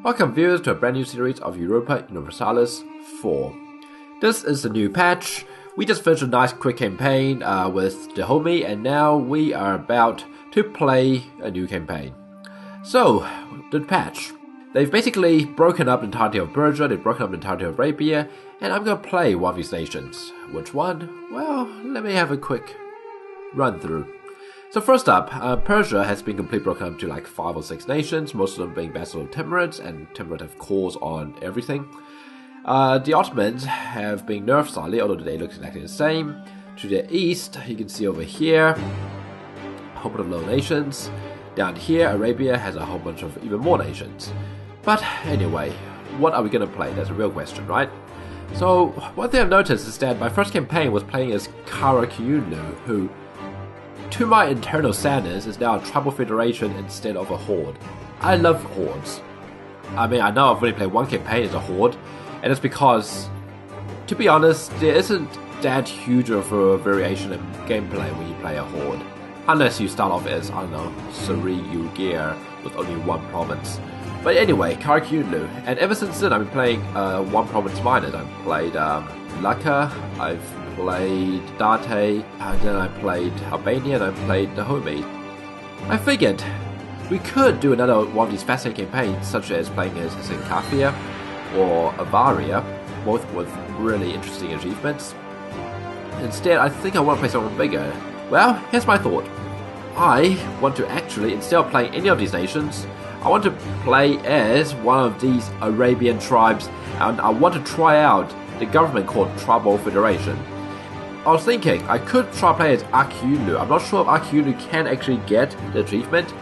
Welcome viewers to a brand new series of Europa Universalis 4. This is the new patch. We just finished a nice quick campaign with the homie, and now we are about to play a new campaign. So, the patch. They've basically broken up the entirety of Persia, they've broken up the entirety of Arabia, and I'm gonna play one of these nations. Which one? Well, let me have a quick run through. So first up, Persia has been completely broken up to like 5 or 6 nations, most of them being vassal of Timurids, and Timurid have cores on everything. The Ottomans have been nerfed slightly, although they look exactly the same. To the east, you can see over here, a whole bunch of little nations. Down here, Arabia has a whole bunch of even more nations. But anyway, what are we going to play? That's a real question, right? So, one thing I've noticed is that my first campaign was playing as Karakyunlu, who, to my internal sadness, is now a tribal federation instead of a horde. I love hordes. I mean, I know I've only played one campaign as a horde, and it's because, to be honest, there isn't that huge of a variation in gameplay when you play a horde. Unless you start off as, I don't know, Suri Ugir with only one province. But anyway, Karakyunlu, and ever since then I've been playing one province minus. I've played Laka, I've played Date, and then I played Albania, and I played Dahomey. I figured we could do another one of these fascinating campaigns, such as playing as Sinkafia or Avaria, both with really interesting achievements. Instead, I think I want to play something bigger. Well, here's my thought. I want to actually, instead of playing any of these nations, I want to play as one of these Arabian tribes, and I want to try out the government called Tribal Federation. I was thinking I could try play as Akyunlu. I'm not sure if Akyunlu can actually get the achievement.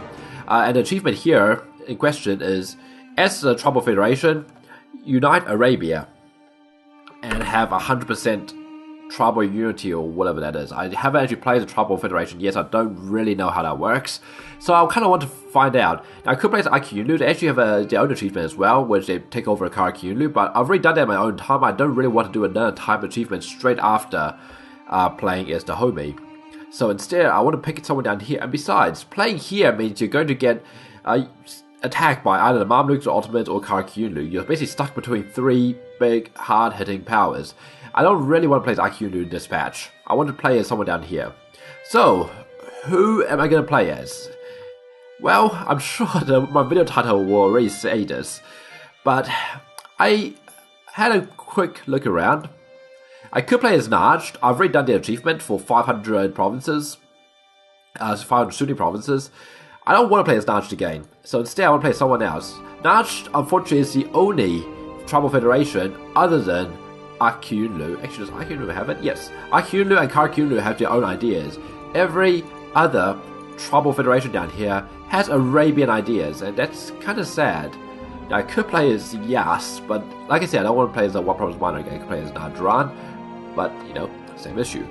And the achievement here in question is, as the Tribal Federation, unite Arabia and have 100% tribal unity or whatever that is. I haven't actually played the Tribal Federation yet, so I don't really know how that works. So I kind of want to find out. Now I could play as Akyunlu. They actually have their own achievement as well, which they take over a Karakyunlu, but I've already done that in my own time. I don't really want to do another type of achievement straight after playing as the homie. So instead, I want to pick someone down here. And besides, playing here means you're going to get attacked by either the Mamluks or Ottomans or Karakyunlu. You're basically stuck between 3 big, hard-hitting powers. I don't really want to play as Akyunlu in this patch. I want to play as someone down here. So, who am I going to play as? Well, I'm sure that my video title will already say this, but I had a quick look around. I could play as Najd. I've already done the achievement for 500 provinces, 500 Sunni provinces. I don't want to play as Najd again, so instead I want to play as someone else. Najd, unfortunately, is the only tribal federation other than Akyunlu. Actually, does Akyunlu have it? Yes. Akyunlu and Karakyunlu have their own ideas. Every other tribal federation down here has Arabian ideas, and that's kind of sad. Now, I could play as Yas, but like I said, I don't want to play as a one province minor again. I could play as Najran, but, you know, same issue.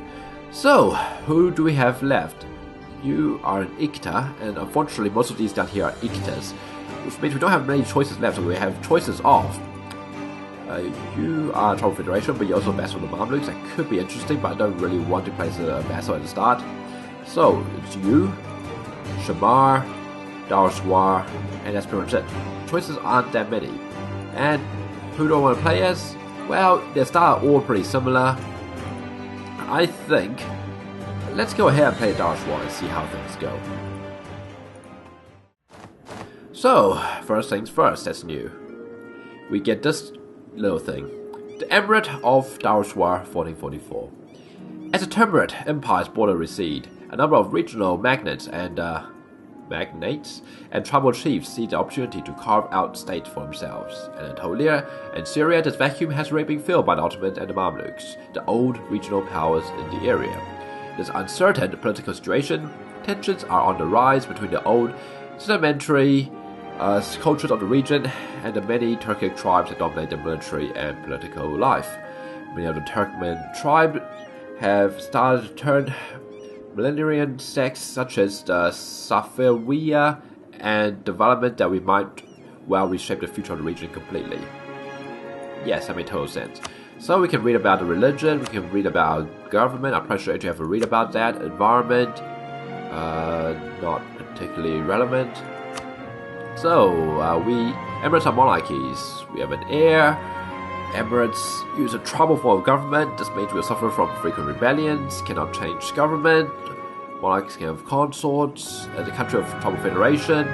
So, who do we have left? You are an Ikta, and unfortunately most of these down here are Iktas, which means we don't have many choices left, so we have choices of you are a tribal federation, but you're also a vassal of the Mamluks. That could be interesting, but I don't really want to play as a vassal at the start. So, it's you, Shamar, Dawasir, and that's pretty much it. Choices aren't that many. And who do I want to play as? Well, their style are all pretty similar. I think, let's go ahead and play Dawasir and see how things go. So, first things first, that's new. We get this little thing. The Emirate of Dawasir 1444. As the Timurid Empire's border recede, a number of regional magnates and tribal chiefs see the opportunity to carve out state for themselves. In Anatolia and Syria, this vacuum has already been filled by the Ottomans and the Mamluks, the old regional powers in the area. In this uncertain political situation, tensions are on the rise between the old sedimentary cultures of the region and the many Turkic tribes that dominate the military and political life. Many of the Turkmen tribes have started to turn millenarian sects such as the Safawiya, and development that we might well reshape the future of the region completely. Yes, that makes total sense. So we can read about the religion, we can read about government. I'm pretty sure you have to read about that. Environment, not particularly relevant. So, Emirates are monarchies. We have an heir. Emirates use a trouble form of government. This means we'll suffer from frequent rebellions, cannot change government. Monarchs can have consorts. As a country of trouble federation,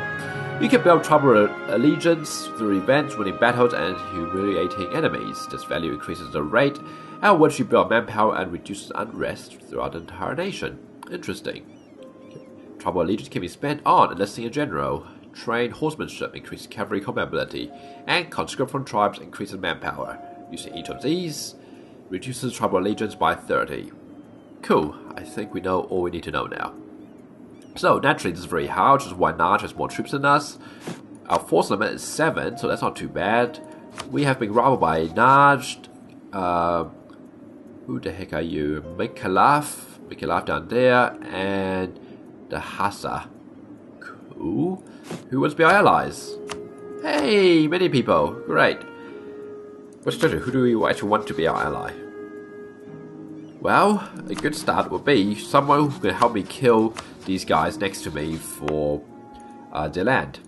you can build trouble allegiance through events, winning battles, and humiliating enemies. This value increases the rate at which you build manpower and reduces unrest throughout the entire nation. Interesting. Trouble allegiance can be spent on enlisting a general. Train horsemanship increases cavalry combat ability, and conscript from tribes increases manpower. Using each of these reduces trouble allegiance by 30. Cool, I think we know all we need to know now. So naturally this is very hard, which is why Naj has more troops than us. Our force limit is 7, so that's not too bad. We have been rivaled by Najd. Who the heck are you? Mikhalaf down there, and the Hassa. Cool. Who wants to be our allies? Hey, many people. Great. What's the who do we actually want to be our ally? Well, a good start would be someone who can help me kill these guys next to me for their land.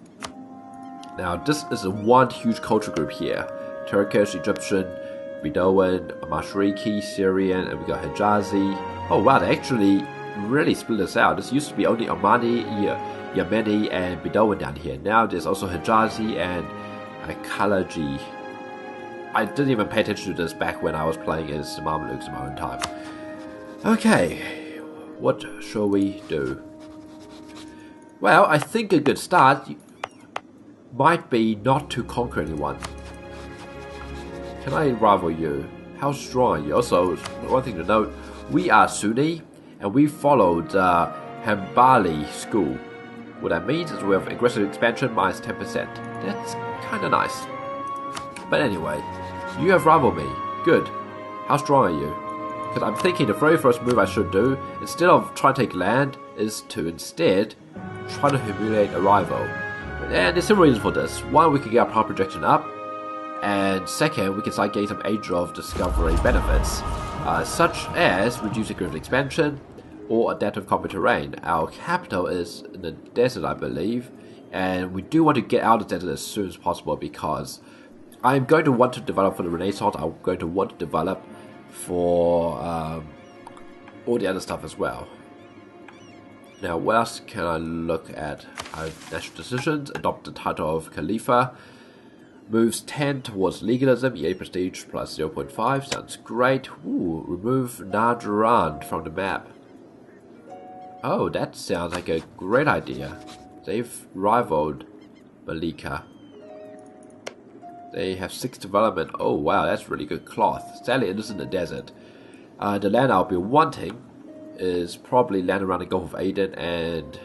Now, this is one huge culture group here. Turkish, Egyptian, Bedouin, Mashriki, Syrian, and we got Hijazi. Oh wow, they actually really split us out. This used to be only Omani, Yemeni, and Bedouin down here. Now there's also Hijazi and Khalaji. I didn't even pay attention to this back when I was playing as the Mamluks in my own time. Okay, what shall we do? Well, I think a good start might be not to conquer anyone. Can I rival you? How strong are you? Also, one thing to note, we are Sunni, and we followed Hanbali school. What that means is we have aggressive expansion minus 10%. That's kinda nice. But anyway, you have rivaled me. Good. How strong are you? Because I'm thinking the very first move I should do, instead of trying to take land, is to instead try to humiliate a rival. And there's several reasons for this. One, we can get our power projection up. And second, we can start getting some Age of Discovery benefits, such as reducing aggressive expansion or adaptive combat terrain. Our capital is in the desert, I believe, and we do want to get out of the desert as soon as possible because I'm going to want to develop for the Renaissance. I'm going to want to develop for all the other stuff as well. Now, what else can I look at? National decisions, adopt the title of Khalifa. Moves 10 towards legalism, EA prestige plus 0.5, sounds great. Ooh, remove Najran from the map. Oh, that sounds like a great idea. They've rivaled Malika. They have 6 development. Oh wow, that's really good cloth. Sadly, it is in the desert. The land I'll be wanting is probably land around the Gulf of Aden and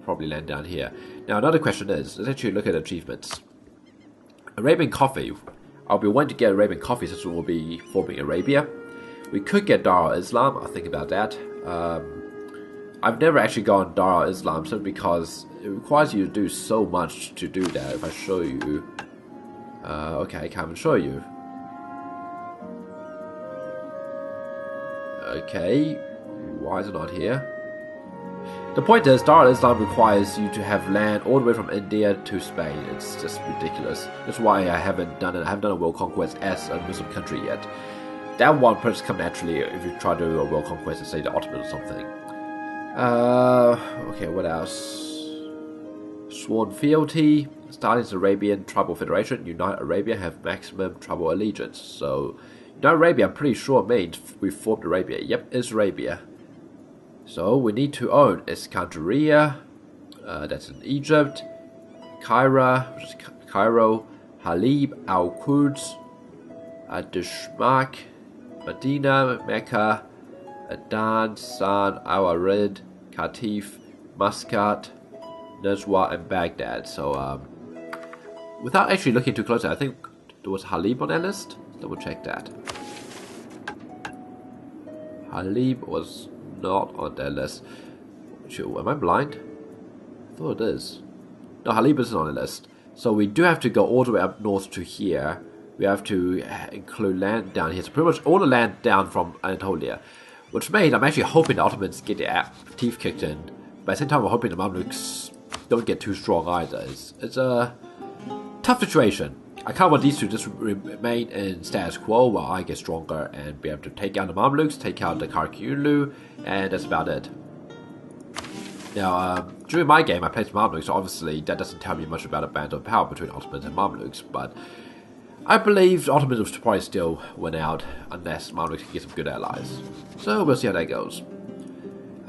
probably land down here. Now another question is, let's actually look at achievements. Arabian coffee. I'll be wanting to get Arabian coffee since we'll be forming Arabia. We could get Dar al-Islam. I'll think about that. I've never actually gone Dar al-Islam simply because it requires you to do so much to do that. If I show you... okay, I can't even show you. Okay, why is it not here? The point is, Dar al-Islam requires you to have land all the way from India to Spain. It's just ridiculous. That's why I haven't done it. I haven't done a world conquest as a Muslim country yet. That one perhaps come naturally if you try to do a world conquest and say the Ottoman or something. Okay, what else? Sworn Fealty. Starting as Arabian Tribal Federation. Unite Arabia, have maximum tribal allegiance. So, Unite Arabia, I'm pretty sure means we formed Arabia. Yep, it's Arabia. So we need to own Iskandaria, that's in Egypt, Cairo, which is Cairo, Halib, Al-Quds, Dishmak, Medina, Mecca, Adan, San, Al-Arid, Qatif, Muscat, Najwa, and Baghdad. So without actually looking too closely, I think there was Halib on that list. Double check that. Halib was not on that list. Am I blind? I thought it is. No, Halib isn't on the list. So we do have to go all the way up north to here. We have to include land down here. So pretty much all the land down from Anatolia. Which means I'm actually hoping the Ottomans get their teeth kicked in. But at the same time, I'm hoping the Mamluks don't get too strong either. It's a Tough situation. I kind of want these two just remain in status quo while I get stronger and be able to take out the Mamluks, take out the Karkyulu, and that's about it. Now, during my game, I played Mamluks, so obviously that doesn't tell me much about a band of power between Ottomans and Mamluks, but I believe the Ottomans will probably still win out unless Mamluks can get some good allies. So we'll see how that goes.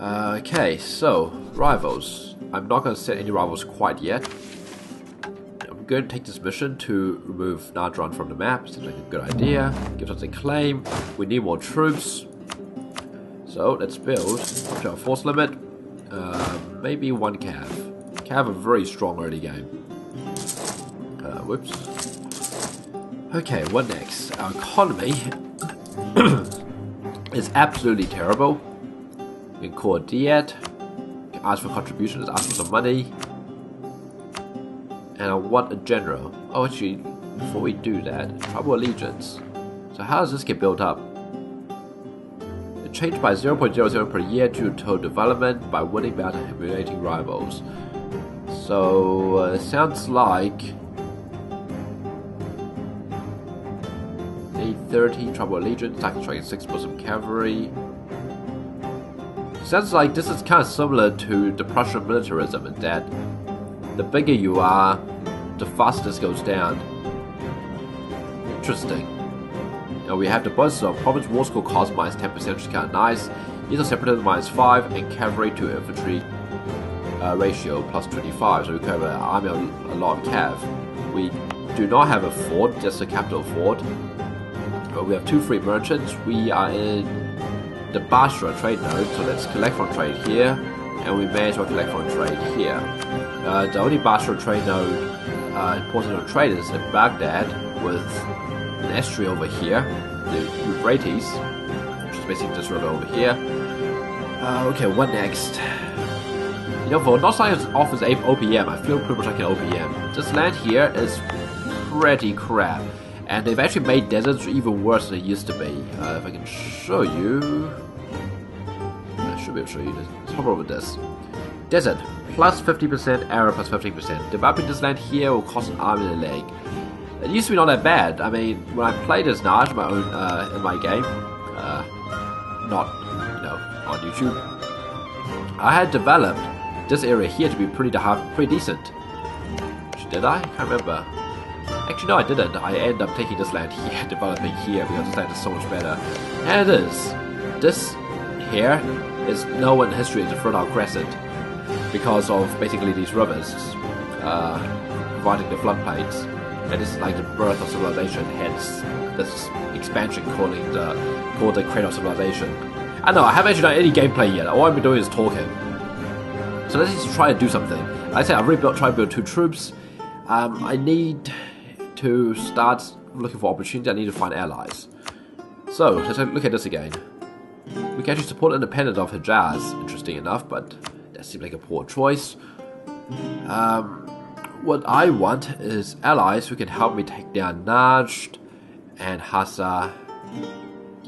Okay, so rivals. I'm not going to set any rivals quite yet. I'm going to take this mission to remove Nadron from the map. Seems like a good idea. Gives us a claim. We need more troops. So let's build up to our force limit. Maybe one cav. Cav are very strong early game. Whoops. Okay, what next? Our economy is absolutely terrible. We can call Diet. We can ask for contributions, ask for some money. And I want a general. Oh, actually, before we do that, Tribal Allegiance. So how does this get built up? It changed by 0.00 per year due to total development by winning battle and humiliating rivals. So, it sounds like 30 Tribal Allegiance, I can try 6 for some cavalry. Sounds like this is kind of similar to the Prussian militarism in that the bigger you are, the faster this goes down. Interesting. Now we have the buzz of Province War School cost minus 10%, which is kind of nice. Either Separatism minus 5 and Cavalry to Infantry ratio plus 25, so we could have an army of a lot of cav. We do not have a fort, just a capital fort. But we have 2 free merchants. We are in the Basra trade node, so let's collect from trade here, and we may as well collect from trade here. The only Basra trade node important on trade is in Baghdad, with an estuary over here, the Euphrates, which is basically this river over here. Okay, what next? You know, for not saying it offers OPM, I feel pretty much like an OPM. This land here is pretty crap. And they've actually made deserts even worse than they used to be. If I can show you... I should be able to show you this. Let's hover over this. Desert, plus 50%, arrow plus 15%. Developing this land here will cost an arm and a leg. It used to be not that bad. I mean, when I played as Naj in my game, not, you know, on YouTube, I had developed this area here to be pretty decent. Did I? I can't remember. Actually, no, I didn't. I ended up taking this land here, developing here, because this land is so much better. And it is. This here is known in history as the Fertile Crescent, because of basically these rivers providing the floodplains. And this is like the birth of civilization, hence this expansion called the Cradle of Civilization. I know, I haven't actually done any gameplay yet. All I've been doing is talking. So let's just try to do something. Like I said, I've really tried to build 2 troops. I need to start looking for opportunity. I need to find allies. So let's look at this again. We can actually support independence of Hijaz, interesting enough, but that seems like a poor choice. What I want is allies who can help me take down Najd and Hassa.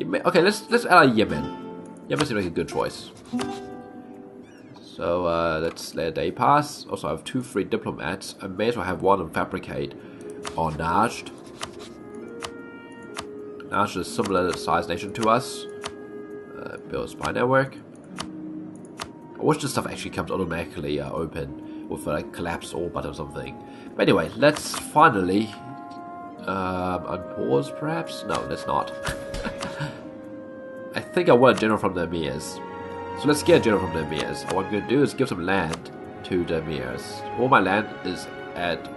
Okay, let's ally Yemen. Yemen seems like a good choice. So let's let a day pass. Also, I have 2 free diplomats. I may as well have one of them fabricate on Najd. Najd is a similar size nation to us. Build a spy network. I wish this stuff actually comes automatically open with like collapse all button or something. But anyway, let's finally unpause perhaps? No, let's not. I think I want a general from the Emirs. So let's get a general from the Emirs. What I'm going to do is give some land to the Emirs. All my land is at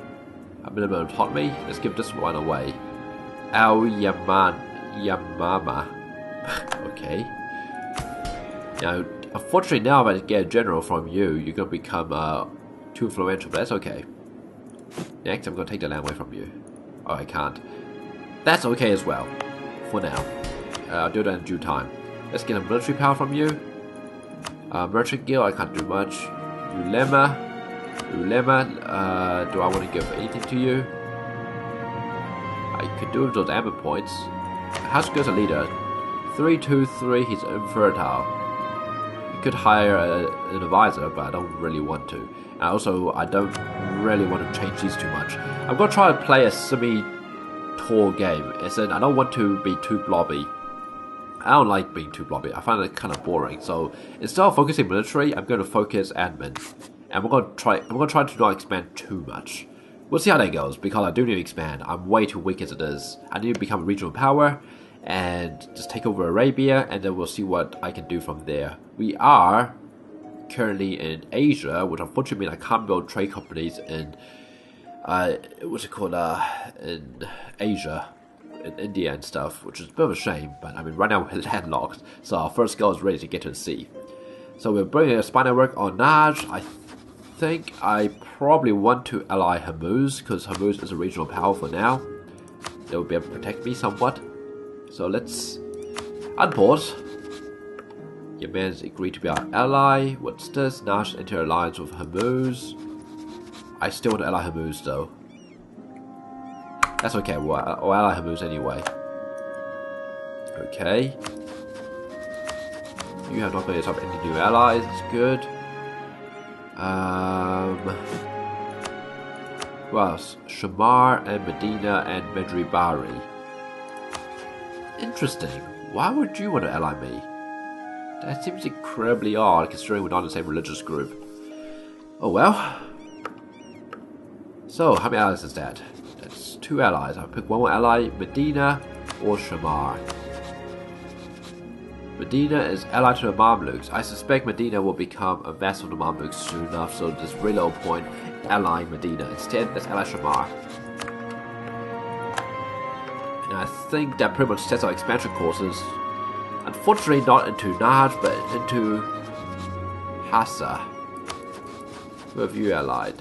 a minimum autonomy. Let's give this one away. Yamama. Okay. Now, unfortunately now if I get a general from you, you're going to become too influential, but that's okay. Next, I'm going to take the land away from you. Oh, I can't. That's okay as well. For now. I'll do that in due time. Let's get a military power from you. Merchant Guild, I can't do much. Ulema, do I want to give anything to you? I could do with those amber points. House Girl's a leader. 323, he's infertile. You could hire an advisor, but I don't really want to. And also, I don't really want to change these too much. I'm going to try to play a semi-tour game. As in, I don't want to be too blobby. I don't like being too blobby. I find it kind of boring. So instead of focusing military, I'm going to focus admin. And I'm going to try to not expand too much. We'll see how that goes, because I do need to expand. I'm way too weak as it is. I need to become a regional power and just take over Arabia, and then we'll see what I can do from there. We are currently in Asia, which unfortunately means I can't build trade companies in what's it called, in Asia, in India and stuff, which is a bit of a shame. But I mean, right now we're landlocked, so our first goal is ready to get to the sea. So we're bringing a spy network on Najd. I think I probably want to ally Hormuz, because Hormuz is a regional power for now. They will be able to protect me somewhat. So let's unpause. Yemen's agreed to be our ally. What's this? Najd enter alliance with Hormuz. I still want to ally Hormuz though. That's okay, I'll ally Hormuz anyway. Okay. You have not made yourself any new allies, that's good. Who else? Shamar and Medina and Medri Bari. Interesting. Why would you want to ally me? That seems incredibly odd, considering we're not in the same religious group. Oh well. So, how many allies is that? That's 2 allies. I'll pick one more ally, Medina or Shamar. Medina is allied to the Mamluks. I suspect Medina will become a vassal of the Mamluks soon enough, so there's really no point allying Medina. Instead, let's ally Shamar. And I think that pretty much sets our expansion courses. Unfortunately, not into Najd, but into Hassa. Who have you allied?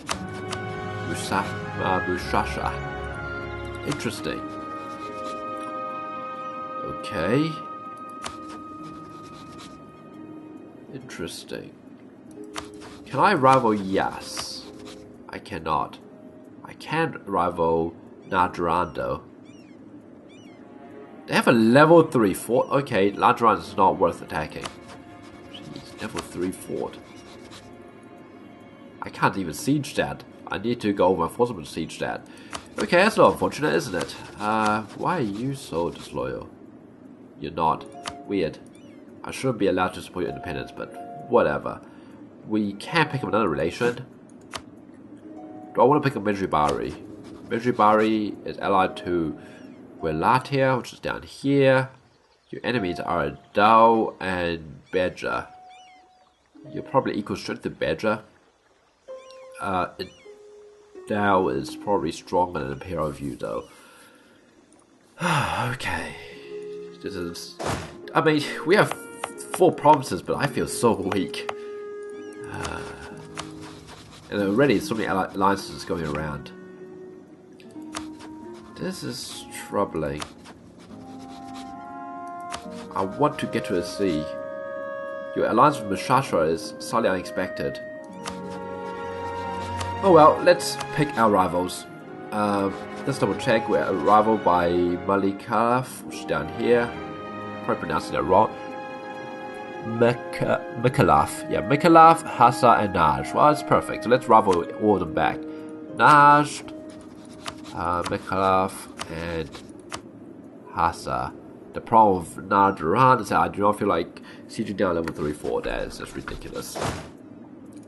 Mushasha. Interesting. Okay. Interesting. Can I rival Yas? I cannot. I can rival Nadrando. They have a level 3 fort. Okay, Nadrando is not worth attacking. Jeez, level 3 fort. I can't even siege that. I need to go over enforcement to siege that. Okay, that's not unfortunate, isn't it? Why are you so disloyal? You're not. Weird. I shouldn't be allowed to support your independence, but whatever. We can pick up another relation. Do I want to pick up Medri Bari? Medri Bari is allied to Welatia, which is down here. Your enemies are Dao and Bedra. You're probably equal strength to Bedra. Dao is probably stronger than a pair of you, though. Okay. This is... I mean, we have 4 provinces, but I feel so weak. And already so many alliances going around. This is troubling. I want to get to the sea. Your alliance with Mushasha is slightly unexpected. Oh well, let's pick our rivals. Let's double check. We're a rival by Malikalaf, which is down here. Probably pronouncing that wrong. Mikalaf. Yeah, Mikalaf, Hassa, and Najd. Well, it's perfect. So let's rival all of them back. Najd, Mikalaf, and Hassa. The problem with Najran is that I do not feel like sieging down level 3-4. That is just ridiculous.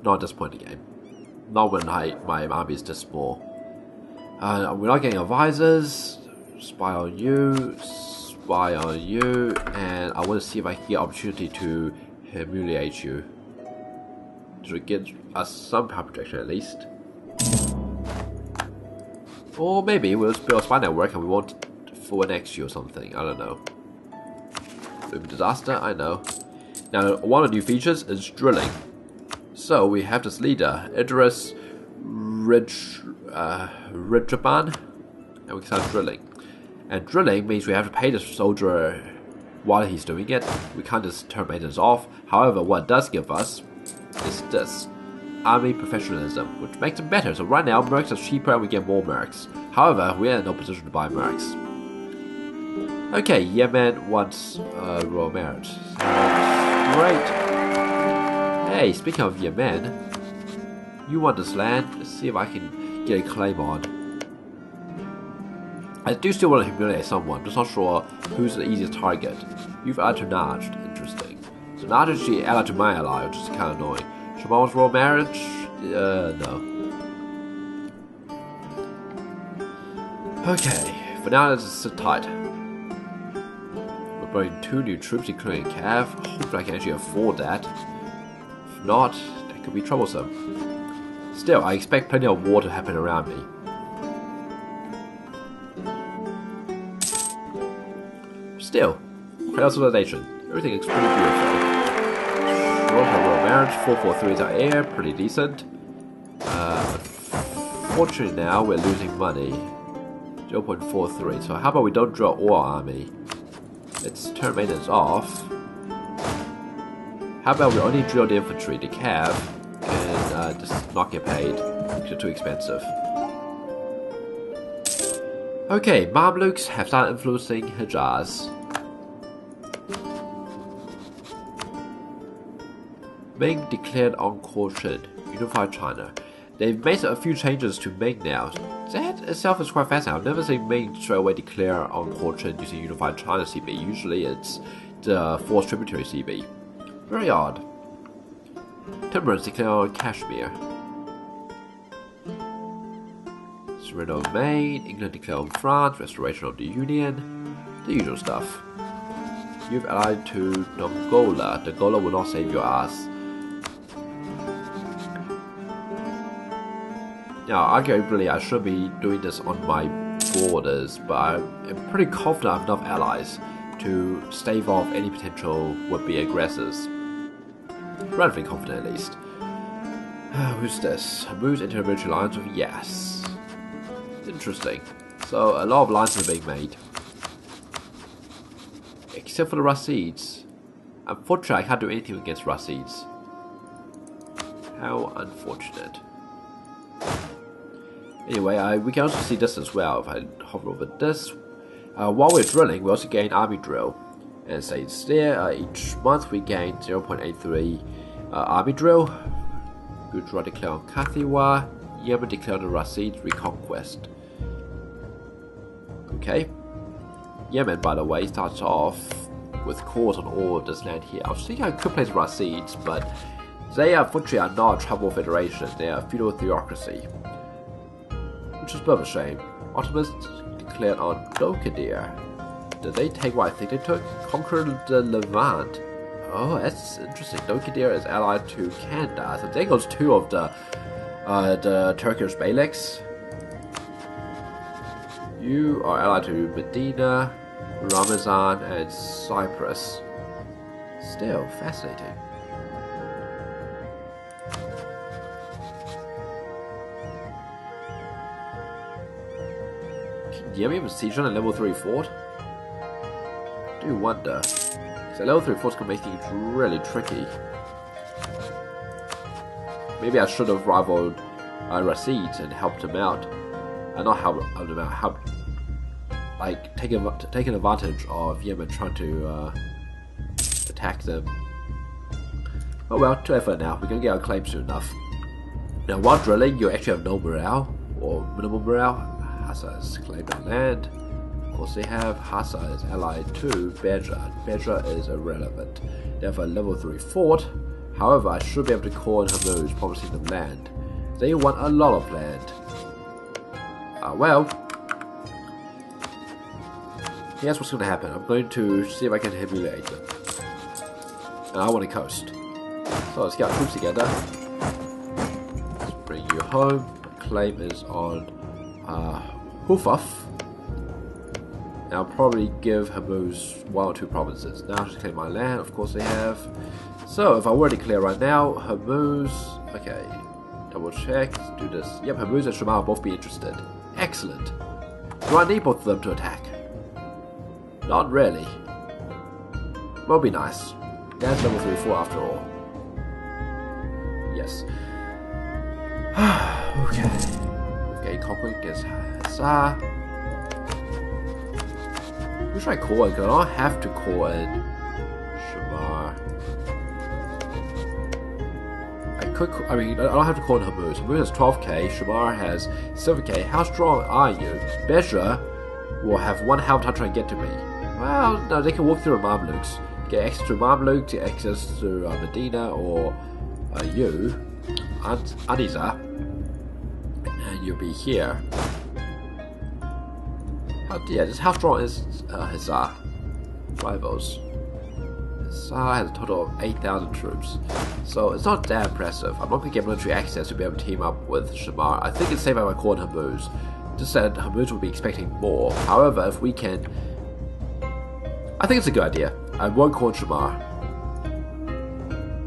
Not at this point in the game. Not when my army is this small. We're not getting advisors. Spy on you. Spy on you. And I want to see if I can get opportunity to humiliate you. To get us some power protection at least. Or maybe we'll build a spy network and we won't annex you or something. I don't know. Maybe disaster? I know. Now, one of the new features is drilling. So we have this leader, Idris Ridjaban, and we can start drilling. And drilling means we have to pay the soldier while he's doing it. We can't just turn maintenance off. However, what it does give us is this army professionalism, which makes it better. So right now, mercs are cheaper and we get more mercs. However, we're in no position to buy mercs. Okay, Yemen wants royal marriage. Great. Hey, speaking of Yemen, you want this land? Let's see if I can get a claim on. I do still want to humiliate someone, just not sure who's the easiest target. You've allied to Najd, interesting. So Najd is actually allied to my ally, which is kind of annoying. Shamal's royal marriage? No. Okay, for now let's sit tight. We're bringing 2 new troops, including Cav. Hopefully I can actually afford that. If not, that could be troublesome. Still, I expect plenty of war to happen around me. Still, Cradle of Civilization. Everything looks pretty beautiful. Royal marriage, 443 is our heir, pretty decent. Unfortunately now we're losing money. 0.43, so how about we don't draw all our army? Let's turn maintenance off. How about we only drill the infantry, the cav, and just not get paid. They're too expensive. Okay, Mamluks have started influencing Hijaz. Ming declared Encore Qin, unified China. They've made a few changes to Ming now. That itself is quite fascinating. I've never seen Ming straight away declare Encore Qin using unified China CB. Usually it's the Forced Tributary CB. Very odd. Timurans declare on Kashmir. Surrender of Maine, England declare on France, restoration of the Union, the usual stuff. You've allied to Dongola. Dongola will not save your ass. Now, arguably, I should be doing this on my borders, but I'm pretty confident I have enough allies to stave off any potential would-be aggressors. Relatively confident, at least. Who's this? Moves into a military alliance with Yes. Interesting. So, a lot of alliances are being made. Except for the Rasids. Unfortunately, I can't do anything against Rasids. How unfortunate. Anyway, we can also see this as well. If I hover over this, while we're drilling, we also gain army drill. And say it's there, each month we gain 0.83 army drill. Gujarat declare on Kathiawar, Yemen declare the Rasid reconquest. Okay. Yemen, by the way, starts off with cores on all this land here. I was thinking I could place Rasids, but they unfortunately are not a tribal federation, they are a feudal theocracy. Which is both a shame. Ottomans declared on Dokadir. Did they take what I think they took? Conquered the Levant. Oh, that's interesting. Dokadir is allied to Kandahar. So there goes 2 of the Turkish Beyliks. You are allied to Medina, Ramazan, and Cyprus. Still fascinating. Can Yemen even siege on a level 3 fort? I do wonder. So level 3 forts can make things really tricky. Maybe I should have rivaled Rasids and helped him out. Not helped him out, helped, like, taking advantage of Yemen trying to attack them. Oh well, too late for now. We're gonna get our claim soon enough. Now, while drilling, you actually have no morale, or minimal morale. Hassa has claimed the land. Of course they have. Hassa is allied to Bedra. Bedra is irrelevant. They have a level 3 fort. However, I should be able to call in Hormuz, promising them land. They want a lot of land. Well, here's what's going to happen. I'm going to see if I can humiliate them. And I want to coast. So let's get our troops together. Let's bring you home. My claim is on Hufaf. And I'll probably give Hormuz 1 or 2 provinces. Now just claim my land, of course they have. So if I were to declare right now, Hormuz, okay, double check, let's do this. Yep, Hormuz and Shamal will both be interested. Excellent. Do I need both of them to attack? Not really. Will be nice. That's level 3 4 after all. Yes. Okay. Okay, conflict against Hazar. Who should I call in? Because I don't have to call in Shamar. I mean, I don't have to call in Hormuz. Hormuz has 12k, Shamar has 7k. How strong are you? Besra will have 1 health time trying to get to me. Well, no, they can walk through Mamluks. Get access to Mamluk, get access to Medina, or you, Aniza, and you'll be here. Yeah, just how strong is Hussar? Rivals. Hussar has a total of 8,000 troops, so it's not that impressive. I'm not going to get military access to be able to team up with Shamar. I think it's safe if I call in Hormuz. Just that Hormuz will be expecting more. However, if we can... I think it's a good idea. I won't call in Shamar.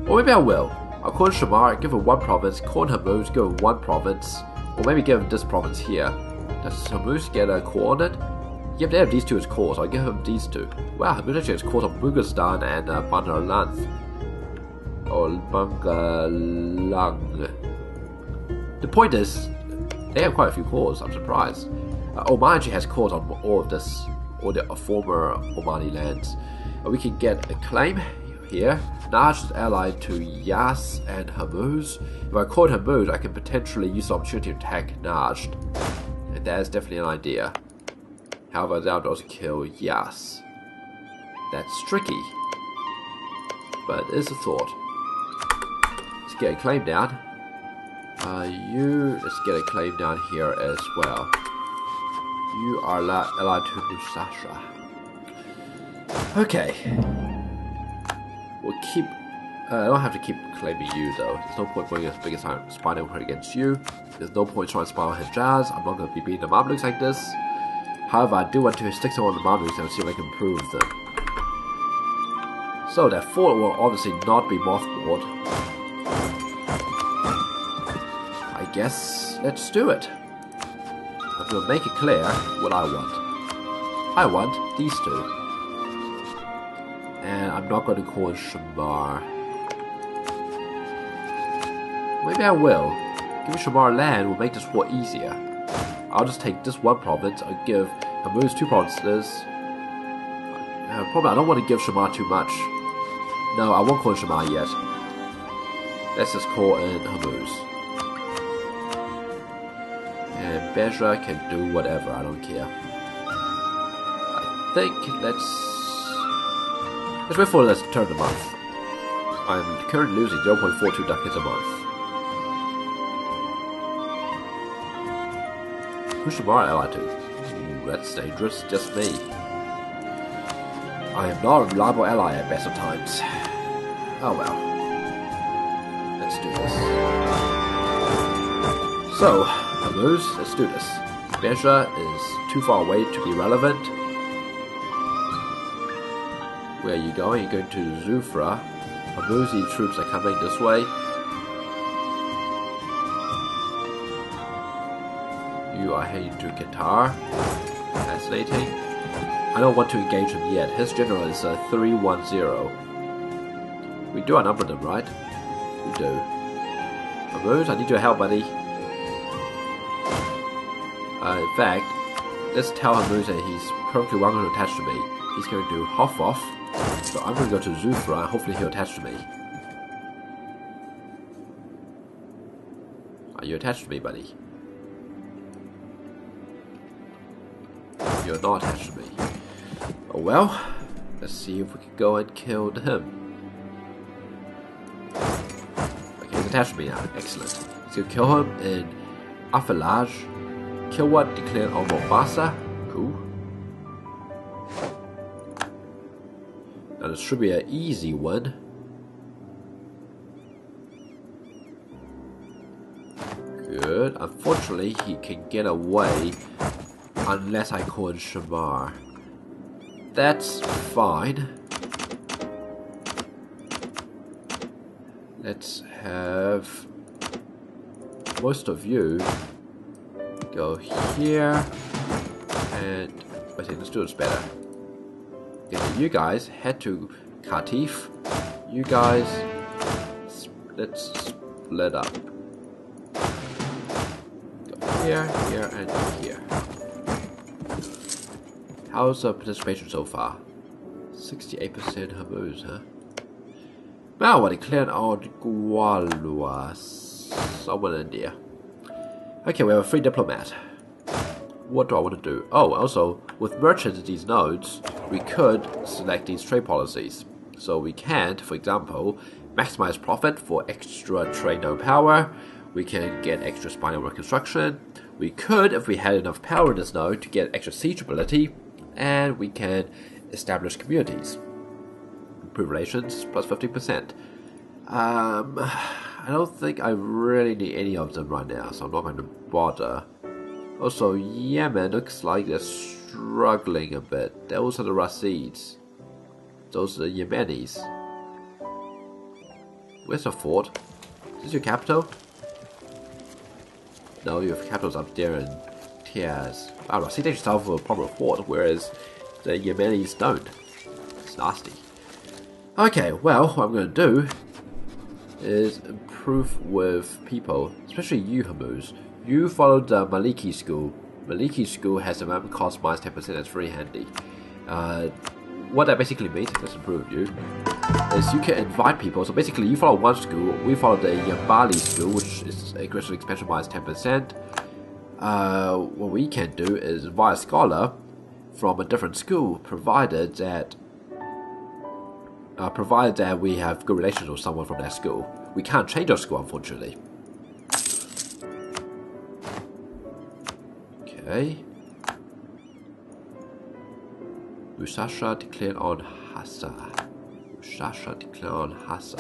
Or maybe I will. I'll call in Shamar, give him 1 province, call in Hormuz, give him 1 province, or maybe give him this province here. Does Hormuz get a coordinate? Yep, they have these 2 as cores, so I'll give him these 2. Wow, Hormuz actually has cores on Mughustan and Bandar Lanth. Or Bangalang. The point is, they have quite a few cores, I'm surprised. Oman actually has cores on all of this, all the former Omani lands. We can get a claim here. Najd is allied to Yas and Hormuz. If I call Hormuz, I can potentially use the opportunity to attack Najd. And that is definitely an idea. However, that would also kill Yas. That's tricky. But it's a thought. Let's get a claim down. Let's get a claim down here as well. You are allied to Musasha. Okay. We'll keep... I don't have to keep claiming you though. There's no point going as big as spy network against you. There's no point trying to spy on Hijaz. I'm not going to be beating the Mamluks like this. However, I do want to stick to one of the Mamluks and see if I can improve them. So that fort will obviously not be mothballed. I guess let's do it. I'm going to make it clear what I want. I want these 2. And I'm not going to call in Shamar. Maybe I will. Giving Shamar land will make this war easier. I'll just take this 1 province. I'll give Hormuz 2 provinces. Probably I don't want to give Shamar too much. No, I won't call in Shamar yet. Let's just call in Hormuz. And Besra can do whatever, I don't care. I think let's wait for this turn of the month. I'm currently losing 0.42 ducats a month. Who's Shamar allied to? Ooh, that's dangerous, just me. I am not a reliable ally at best of times. Oh well. Let's do this. So, Hormuz, let's do this. Besra is too far away to be relevant. Where are you going? You're going to Zufra. Hormuzi troops are coming this way. You are heading to Qatar. Fascinating. I don't want to engage him yet. His general is 310. We do outnumber them, right? We do. Hormuz, I need your help, buddy. In fact, let's tell Hormuz that he's perfectly welcome to attach to me. He's going to huff off. So I'm going to go to Zufra and hopefully he'll attach to me. Are you attached to me, buddy? You're not attached to me. Oh well, let's see if we can go and kill him. Okay, he's attached to me now. Excellent. Let's go kill him in Afalaj. Kill what? Declare on Mombasa. Cool. Now this should be an easy one. Good. Unfortunately, he can get away unless I call in Shamar. That's fine. Let's have most of you go here, and I think let's do this better. Okay, you guys head to Qatif. You guys, let's split up. Go here, here, and here. How's the participation so far? 68% Hormuz, huh? Now, what declared on Gualua, somewhere in India. Okay, we have a free diplomat. What do I want to do? Oh, also, with merchants in these nodes, we could select these trade policies. So we can, for example, maximize profit for extra trade node power. We can get extra spinal reconstruction. We could, if we had enough power in this node, to get extra siege ability. And we can establish communities. Improve relations, plus 50%. I don't think I really need any of them right now, so I'm not going to bother. Also, Yemen looks like they're struggling a bit. Those are the Rasids. Those are the Yemenis. Where's the fort? Is this your capital? No, your capital's up there in Tiaz. Ah, Rasid actually solve a proper fort, whereas the Yemenis don't. It's nasty. Okay, well, what I'm going to do is improve with people, especially you, Hamuz. You followed the Maliki school. Maliki school has a map cost minus 10%. That's very handy. What that basically means, let's improve you, is you can invite people. So basically, you follow one school, we follow the Yambali school, which is aggressive expansion minus 10%. What we can do is invite a scholar from a different school, provided that we have good relations with someone from that school. We can't change our school, unfortunately. Okay. Mushasha declared on Hassa. Mushasha declared on Hassa.